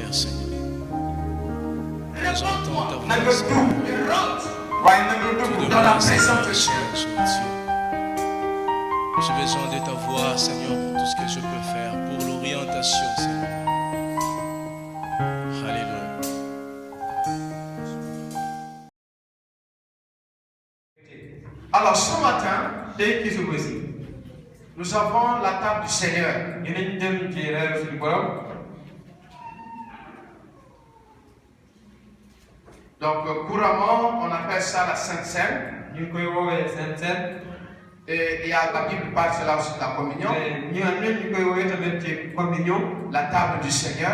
prière, Seigneur. Nous entendons ta voix, Seigneur. Dans la présence de Dieu. J'ai besoin de ta voix, Seigneur, pour tout ce que je peux faire, pour l'orientation, Seigneur. Alléluia. Alors ce matin, nous avons la table du Seigneur. Donc couramment, on appelle ça la Sainte Seine. Et il y a la Bible parle cela aussi de la communion. La table du Seigneur.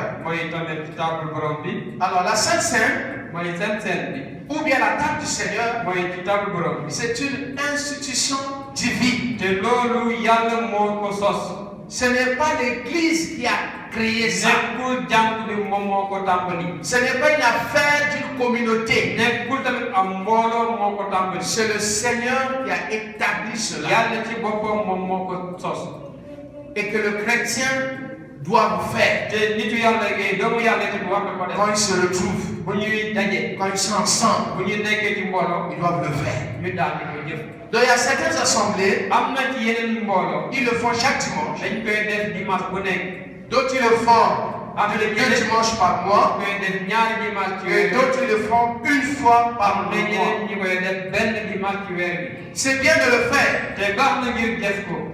Alors la Sainte Seine, ou bien la table du Seigneur, c'est une institution divine. Ce n'est pas l'Église qui a créé ça. Ce n'est pas une affaire d'une communauté. C'est le Seigneur qui a établi cela. Et que le chrétien doit le faire. Quand ils se retrouvent, quand ils sont ensemble, ils doivent le faire. Donc il y a certaines assemblées, ils le font chaque dimanche. D'autres ils le font 2 dimanches par mois. Et d'autres ils le font une fois par mois. C'est bien de le faire.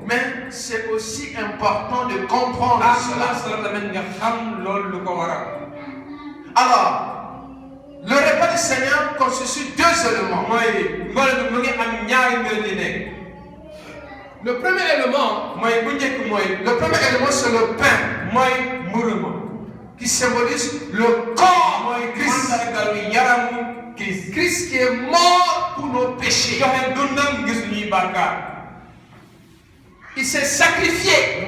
Mais c'est aussi important de comprendre cela. Alors, le repas du Seigneur constitue 2 éléments. Le premier élément, c'est le pain, qui symbolise le corps de Christ. Christ qui est mort pour nos péchés. Il s'est sacrifié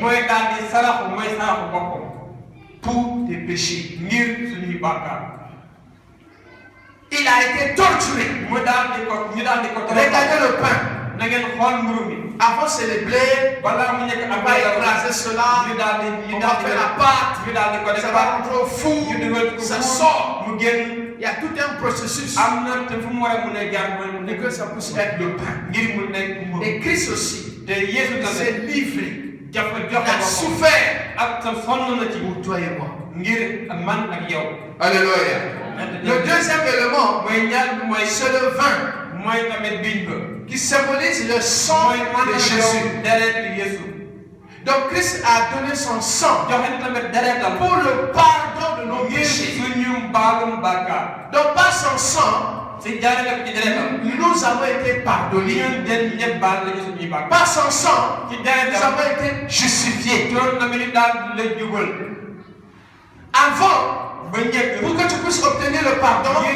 pour tes péchés. Il a été torturé. Regardez le pain. Avant c'est les blés, on va écraser cela, on va faire la pâte, ça va rentrer au four, ça sort. Il y a tout un processus et que ça puisse être le pain. Et Christ aussi s'est livré, il a souffert pour toi et moi. Alléluia. Le deuxième élément, c'est le vin, qui symbolise le sang de Jésus. Donc Christ a donné son sang pour le pardon de nos péchés. Donc par son sang, nous avons été pardonnés. Par son sang, nous avons été justifiés. Avant, pour que tu puisses obtenir le pardon, tu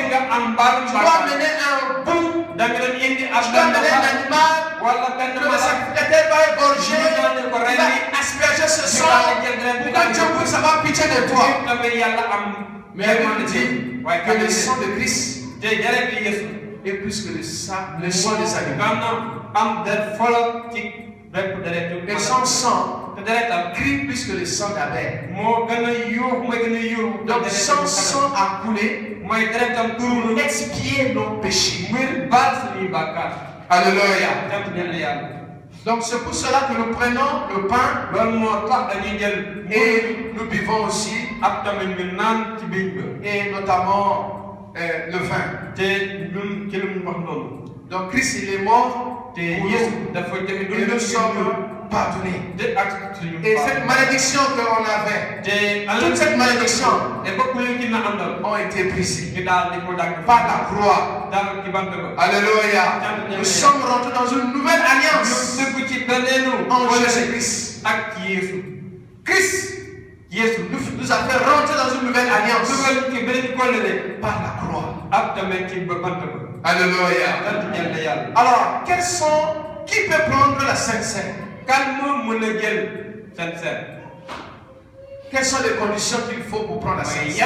dois mener un bout, tu dois mener un animal, que le sacrificateur va égorger, il va asperger ce sang pour que Dieu puisse avoir pitié de toi. Mais la Bible dit que le sang de Christ est plus que le sang des animaux. Et son sang crie plus que le sang d'Abel. Donc son sang a coulé pour expier nos péchés. Alléluia. Donc c'est pour cela que nous prenons le pain et nous buvons aussi, et notamment le vin. Donc Christ il est mort pour nous. Et nous sommes pardonnés. Et cette malédiction qu'on avait, toute cette malédiction ont été brisées par la croix. Alléluia. Nous sommes rentrés dans une nouvelle alliance en Jésus-Christ. Christ nous a fait rentrer dans une nouvelle alliance par la croix. Alléluia. Alors, qui peut prendre la Sainte Seine? Quelles sont les conditions qu'il faut pour prendre la Sainte Seine? Il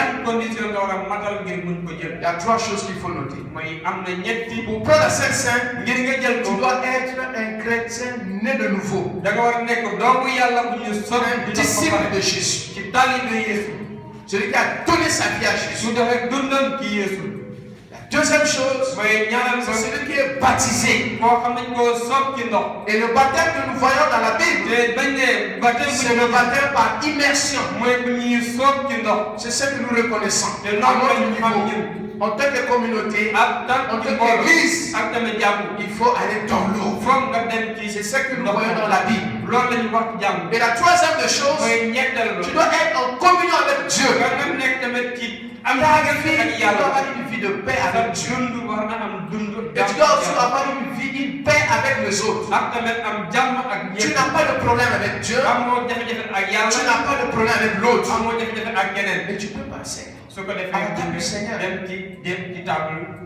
y a 3 choses qu'il faut noter. Pour prendre la Sainte Seine, tu dois être un chrétien né de nouveau, un disciple de Jésus. Celui qui a donné sa vie à Jésus. La deuxième chose, c'est celui qui est baptisé. Et le baptême que nous voyons dans la Bible, c'est le baptême par immersion. C'est ce que nous reconnaissons. En tant que communauté, en tant qu'église, il faut aller dans l'eau. C'est ce que nous voyons dans la Bible. Et la troisième des choses, tu dois être en communion avec Dieu. Tu dois avoir une vie de paix avec Dieu. Et tu dois aussi avoir une paix avec les autres. Tu n'as pas de problème avec Dieu. Tu n'as pas de problème avec l'autre. Et tu peux passer à la table du Seigneur.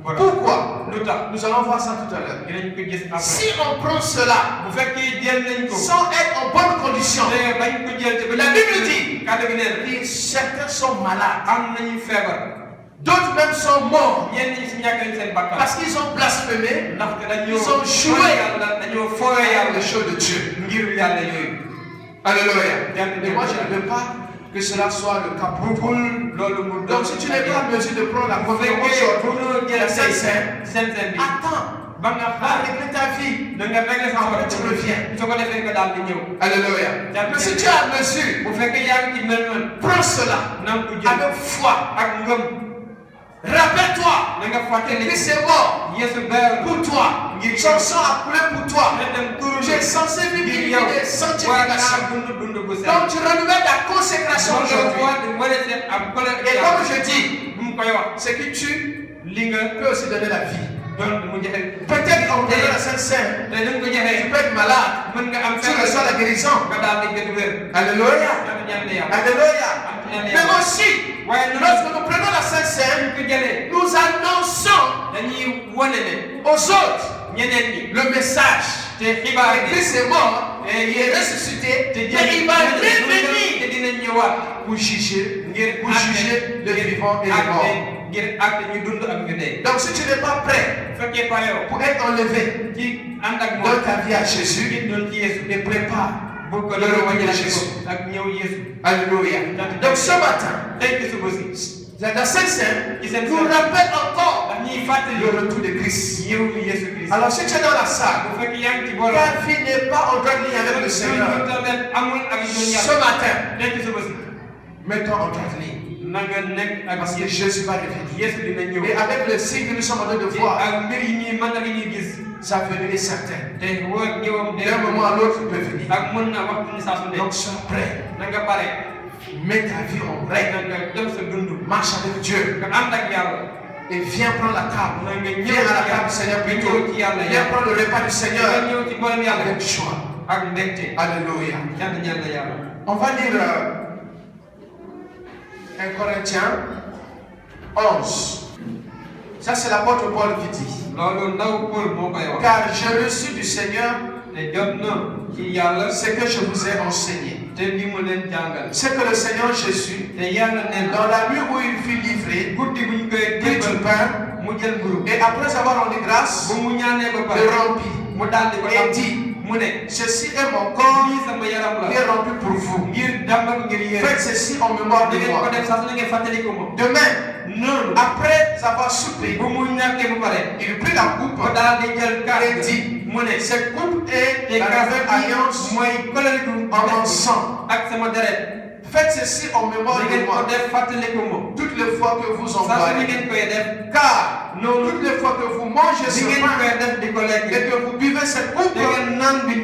Pourquoi? Nous allons voir ça tout à l'heure. Si on prend cela sans être en bonne condition, la Bible dit que certains sont malades. D'autres même sont morts parce qu'ils ont blasphémé, ils ont joué avec les choses de Dieu. Alléluia. Et moi je ne veux pas que cela soit le cas pour vous. Donc si tu n'es pas en mesure de prendre la communion aujourd'hui, la Sainte-Seine, attends. Régler ta vie. Après tu reviens. Alléluia. Mais si tu as mesure, prends cela avec foi. Rappelle-toi que Christ est mort pour toi. Son sang a coulé pour toi. Tu es censé vivre une vie de sanctification. Donc tu renouvelles ta consécration aujourd'hui. Et comme je dis, ce que tu peux aussi donner la vie. Peut-être en prenant la Sainte-Seine, tu peux être malade, tu reçois la guérison. Alléluia. Mais aussi, lorsque nous prenons la Sainte-Seine, nous annonçons aux autres le message. Christ est mort, il est ressuscité, et il va revenir pour juger les vivants et les morts. Donc si tu n'es pas prêt pour être enlevé dans ta vie à Jésus, ne prépare le retour de Jésus. Alléluia. Donc ce matin, la Sainte-Seine nous rappelle encore le retour de Christ. Alors si tu es dans la salle, ta vie n'est pas en droite ligne avec le Seigneur, ce matin, mets-toi en droite ligne. Parce que Jésus va revenir. Et avec le signe que nous sommes en train de voir, sa venue est certaine. D'un moment à l'autre, il peut venir. Donc sois prêt. Mets ta vie en règle. Marche avec Dieu. Et viens prendre la table. Viens à la table du Seigneur plutôt. Viens prendre le repas du Seigneur avec joie. Alléluia. On va lire 1 Corinthiens 11. Ça c'est l'apôtre Paul qui dit. Car j'ai reçu du Seigneur ce que je vous ai enseigné. C'est que le Seigneur Jésus, dans la nuit où il fut livré, prit du pain et après avoir rendu grâce, le rompit et dit, ceci est mon corps qui est rompu pour vous. Faites ceci en mémoire de moi. Demain, après avoir soupé, il prit la coupe et dit, cette coupe est la nouvelle alliance en mon sang. Faites ceci en mémoire de moi. Toutes les fois que vous en boirez. Car toutes les fois que vous mangez ce pain et que vous buvez cette coupe,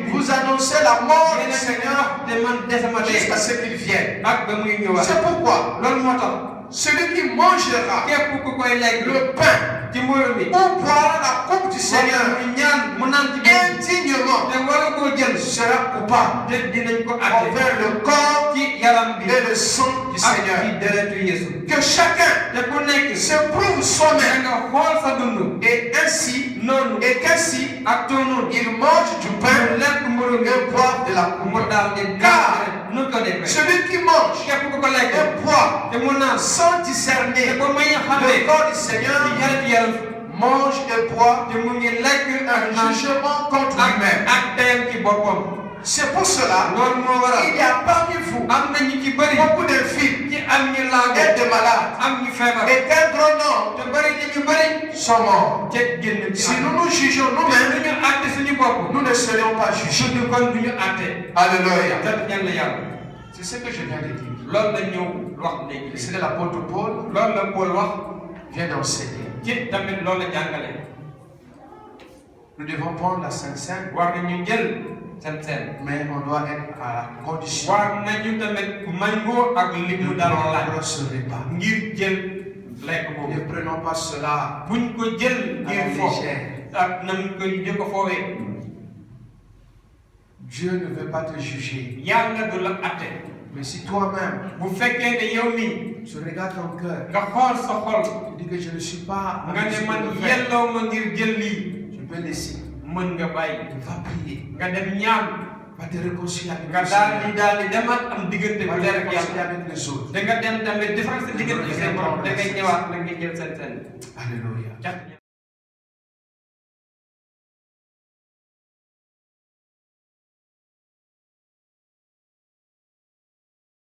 vous annoncez la mort du Seigneur jusqu'à ce qu'il vienne. C'est pourquoi celui qui mangera le pain ou boira la coupe du Seigneur indignement sera coupable envers le corps et le sang du Seigneur. Que chacun se prouve soi-même et qu'ainsi il mange du pain et boit de la coupe. Car celui qui mange et boit sans discerner le corps du Seigneur mange et boit un jugement contre lui-même. C'est pour cela qu'il y a parmi vous beaucoup de filles et de malades. Et un grand nombre sont morts. Si nous nous jugeons nous-mêmes, nous ne serions pas jugés. Alléluia. C'est ce que je viens de dire. C'est que l'apôtre Paul vient d'enseigner. Nous devons prendre la Sainte Seine, mais on doit être à la condition de se repas. Ne prenons pas cela à la légère. Dieu ne veut pas te juger. Mais si toi-même, tu regardes ton cœur, tu dis que je ne suis pas, tu peux laisser. Va prier. Va te réconcilier avec les autres. Alléluia.